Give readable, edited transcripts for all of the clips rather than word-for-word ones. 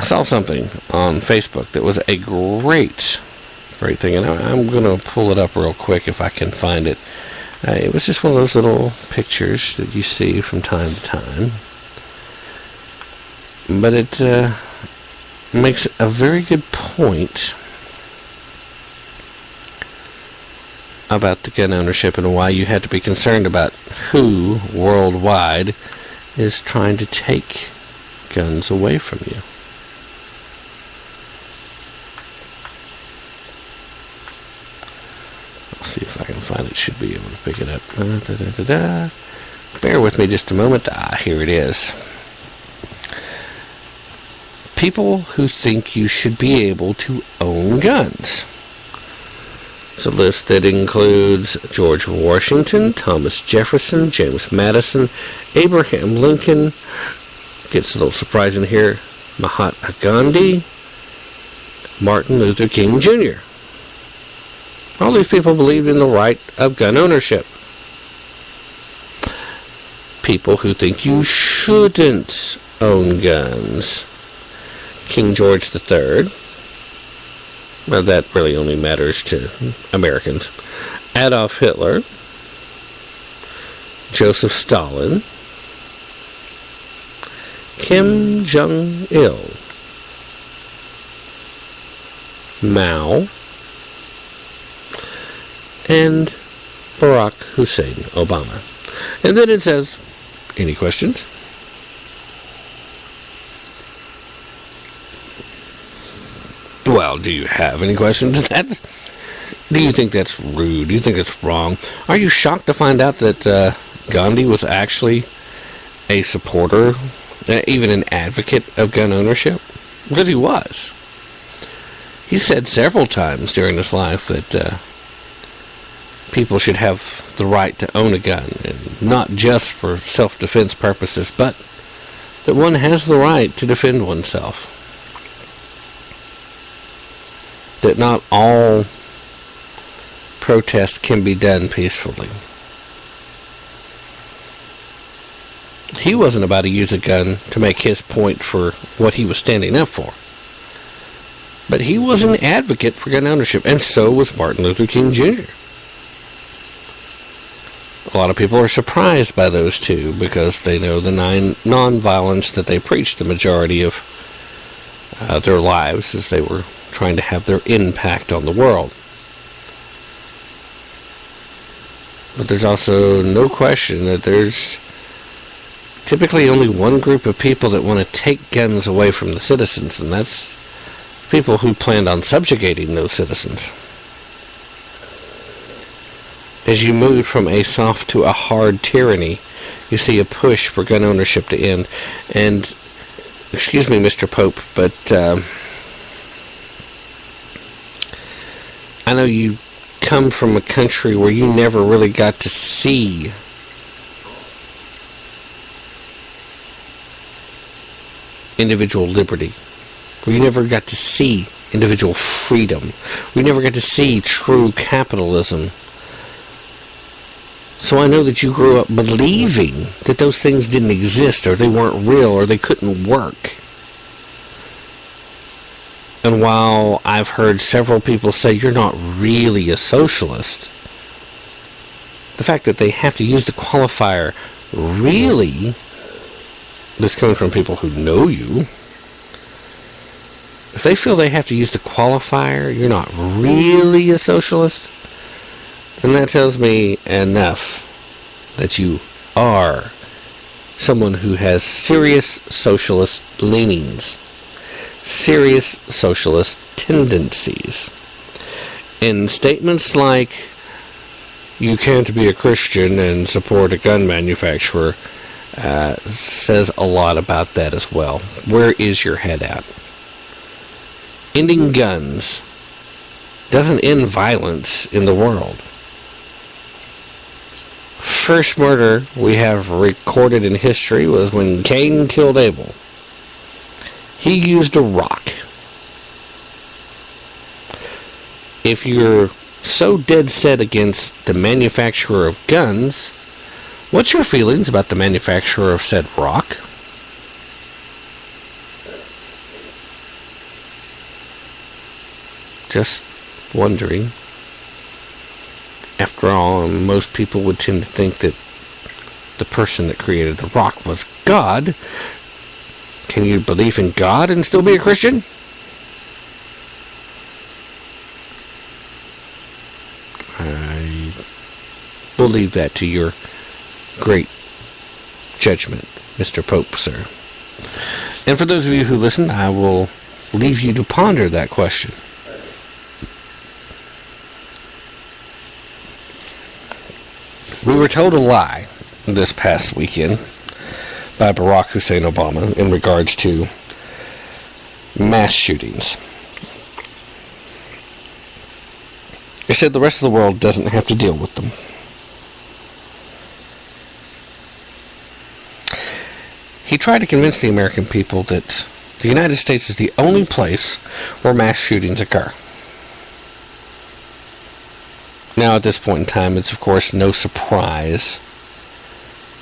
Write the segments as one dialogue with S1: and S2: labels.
S1: I saw something on Facebook that was a great thing, and I'm going to pull it up real quick if I can find it. It was just one of those little pictures that you see from time to time. But it makes a very good point about the gun ownership and why you had to be concerned about who worldwide is trying to take guns away from you. I'll see if I can find it. Should be able to pick it up. Bear with me just a moment. Here it is. People who think you should be able to own guns. It's a list that includes George Washington, Thomas Jefferson, James Madison, Abraham Lincoln, gets a little surprising here, Mahatma Gandhi, Martin Luther King Jr. All these people believed in the right of gun ownership. People who think you shouldn't own guns. King George III. Well, that really only matters to Americans. Adolf Hitler. Joseph Stalin. Kim Jong-il. Mao. And Barack Hussein Obama. And then it says, any questions? Well, do you have any questions? Do you think that's rude? Do you think it's wrong? Are you shocked to find out that Gandhi was actually a supporter, even an advocate of gun ownership? Because he was. He said several times during his life that people should have the right to own a gun, and not just for self-defense purposes, but that one has the right to defend oneself. That not all protests can be done peacefully. He wasn't about to use a gun to make his point for what he was standing up for. But he was an advocate for gun ownership, and so was Martin Luther King Jr. A lot of people are surprised by those two because they know the non-violence that they preached the majority of their lives as they were trying to have their impact on the world. But there's also no question that there's typically only one group of people that want to take guns away from the citizens, and that's people who planned on subjugating those citizens. As you move from a soft to a hard tyranny, you see a push for gun ownership to end. And, excuse me, Mr. Pope, but I know you come from a country where you never really got to see individual liberty, where you never got to see individual freedom, we never got to see true capitalism. So I know that you grew up believing that those things didn't exist, or they weren't real, or they couldn't work. And while I've heard several people say you're not really a socialist, the fact that they have to use the qualifier really, this coming from people who know you, if they feel they have to use the qualifier, you're not really a socialist, then that tells me enough that you are someone who has serious socialist leanings, serious socialist tendencies. And statements like, you can't be a Christian and support a gun manufacturer, says a lot about that as well. Where is your head at? Ending guns doesn't end violence in the world. First murder we have recorded in history was when Cain killed Abel. He used a rock. If you're so dead set against the manufacturer of guns, what's your feelings about the manufacturer of said rock? just wondering. After all, most people would tend to think that the person that created the rock was God. Can you believe in God and still be a Christian? I will leave that to your great judgment, Mr. Pope, sir. And for those of you who listen, I will leave you to ponder that question. We were told a lie this past weekend by Barack Hussein Obama in regards to mass shootings. He said the rest of the world doesn't have to deal with them. He tried to convince the American people that the United States is the only place where mass shootings occur. Now, at this point in time, it's of course no surprise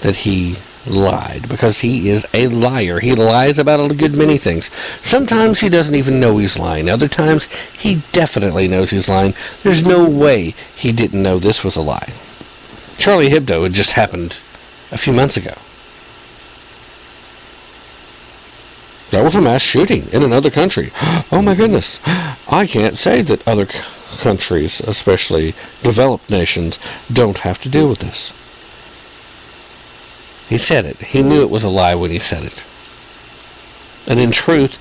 S1: that he lied, because he is a liar. He lies about a good many things. Sometimes he doesn't even know he's lying. Other times, he definitely knows he's lying. There's no way he didn't know this was a lie. Charlie Hebdo had just happened a few months ago. That was a mass shooting in another country. Oh my goodness. I can't say that other countries, especially developed nations, don't have to deal with this. He said it. He knew it was a lie when he said it. And in truth,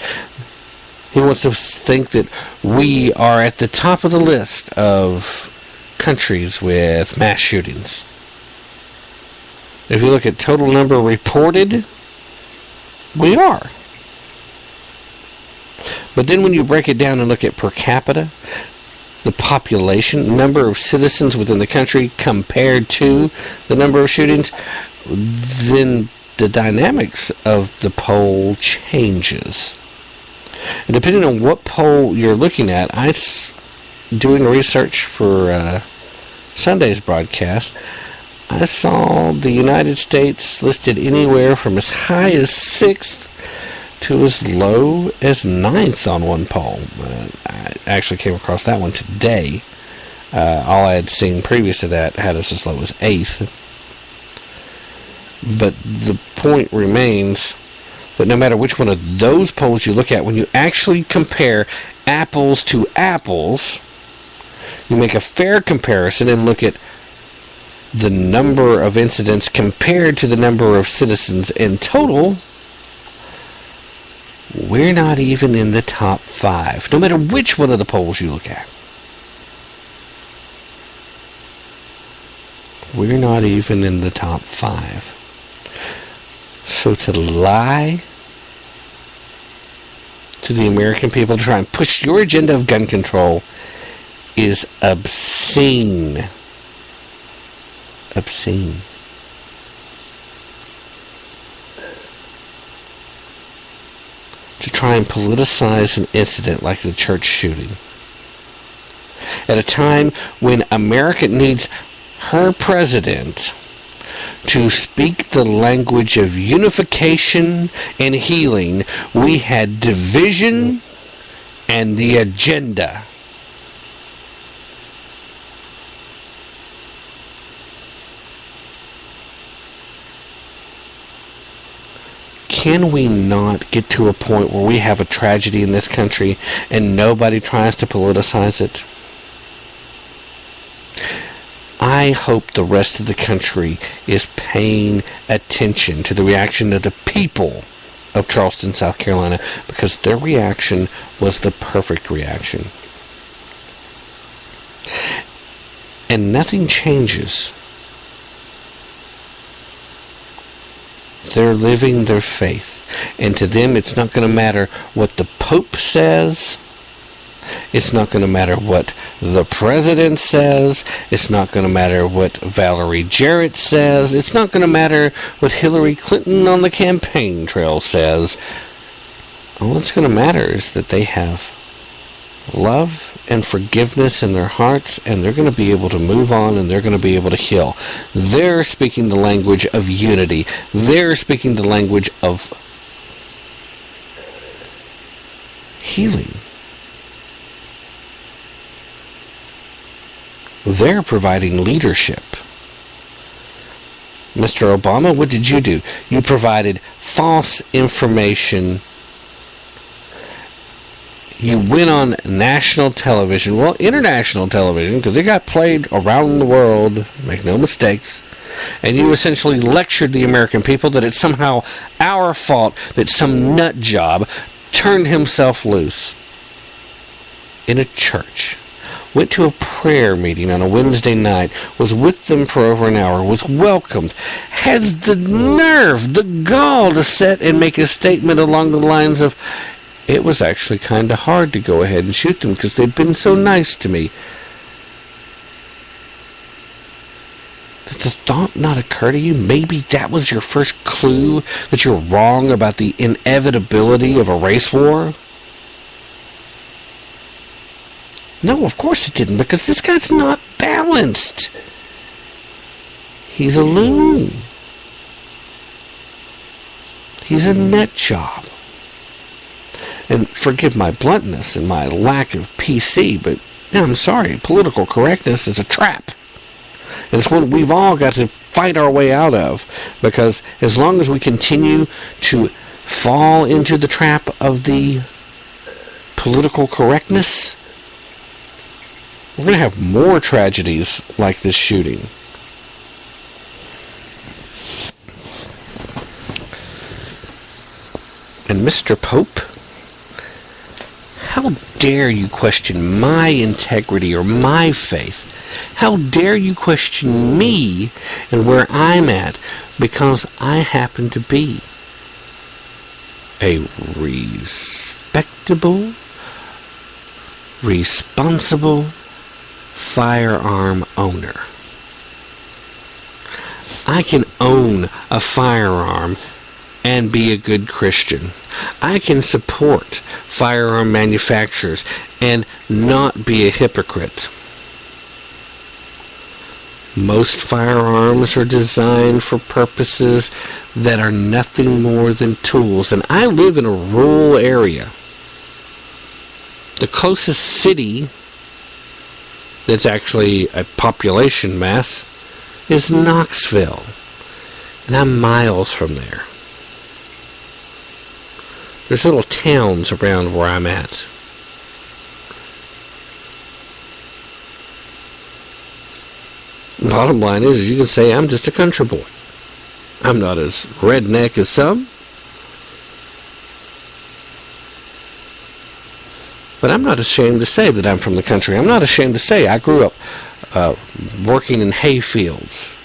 S1: he wants to think that we are at the top of the list of countries with mass shootings. If you look at total number reported, we are. But then when you break it down and look at per capita, the population, number of citizens within the country compared to the number of shootings, then the dynamics of the poll changes. And depending on what poll you're looking at, I was doing research for Sunday's broadcast. I saw the United States listed anywhere from as high as 6th to as low as 9th on one poll. I actually came across that one today. All I had seen previous to that had us as low as 8th. But the point remains that no matter which one of those polls you look at, when you actually compare apples to apples, you make a fair comparison and look at the number of incidents compared to the number of citizens in total, we're not even in the top 5, no matter which one of the polls you look at. We're not even in the top 5. So to lie to the American people, to try and push your agenda of gun control, is obscene. Obscene. To try and politicize an incident like the church shooting at a time when America needs her president to speak the language of unification and healing, we had division and the agenda. Can we not get to a point where we have a tragedy in this country and nobody tries to politicize it? I hope the rest of the country is paying attention to the reaction of the people of Charleston, South Carolina, because their reaction was the perfect reaction. And nothing changes. They're living their faith. And to them, it's not going to matter what the Pope says. It's not going to matter what the president says. It's not going to matter what Valerie Jarrett says. It's not going to matter what Hillary Clinton on the campaign trail says. All that's going to matter is that they have love and forgiveness in their hearts, and they're going to be able to move on, and they're going to be able to heal. They're speaking the language of unity. They're speaking the language of healing. They're providing leadership. Mr. Obama, what did you do? You provided false information. You went on national television, well, international television, because it got played around the world, make no mistakes, and you essentially lectured the American people that it's somehow our fault that some nut job turned himself loose in a church, went to a prayer meeting on a Wednesday night, was with them for over an hour, was welcomed, has the nerve, the gall to sit and make a statement along the lines of, it was actually kind of hard to go ahead and shoot them because they'd been so nice to me. Did the thought not occur to you? Maybe that was your first clue that you're wrong about the inevitability of a race war? No, of course it didn't, because this guy's not balanced. He's a loon. He's a nut job. And forgive my bluntness and my lack of PC, but I'm sorry, political correctness is a trap. And it's one we've all got to fight our way out of, because as long as we continue to fall into the trap of the political correctness, we're going to have more tragedies like this shooting. And Mr. Pope, how dare you question my integrity or my faith? How dare you question me and where I'm at because I happen to be a respectable, responsible firearm owner. I can own a firearm and be a good Christian. I can support firearm manufacturers and not be a hypocrite. Most firearms are designed for purposes that are nothing more than tools. And I live in a rural area. The closest city that's actually a population mass is Knoxville. And I'm miles from there. There's little towns around where I'm at. Bottom line is, you can say I'm just a country boy. I'm not as redneck as some. But I'm not ashamed to say that I'm from the country. I'm not ashamed to say I grew up working in hay fields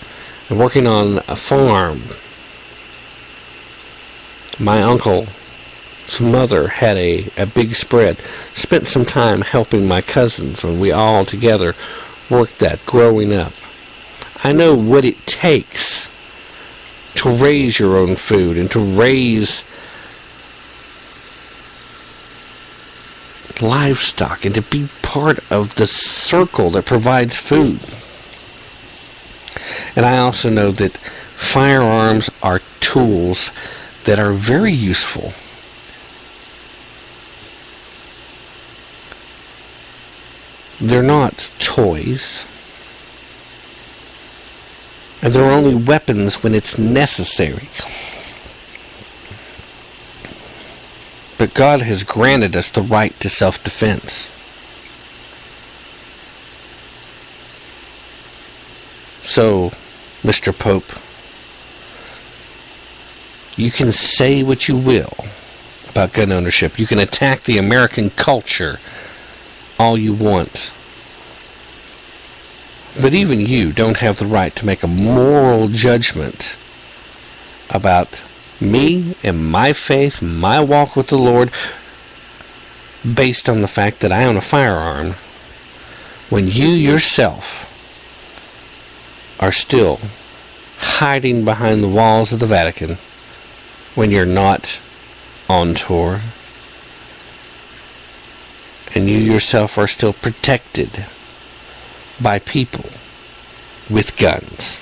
S1: and working on a farm. My uncle's mother had a big spread. Spent some time helping my cousins, and we all together worked that growing up. I know what it takes to raise your own food and to raise livestock and to be part of the circle that provides food. And I also know that firearms are tools that are very useful. They're not toys. And they're only weapons when it's necessary. But God has granted us the right to self-defense. So, Mr. Pope, you can say what you will about gun ownership. You can attack the American culture all you want. But even you don't have the right to make a moral judgment about me and my faith, my walk with the Lord, based on the fact that I own a firearm, when you yourself are still hiding behind the walls of the Vatican when you're not on tour, and you yourself are still protected by people with guns.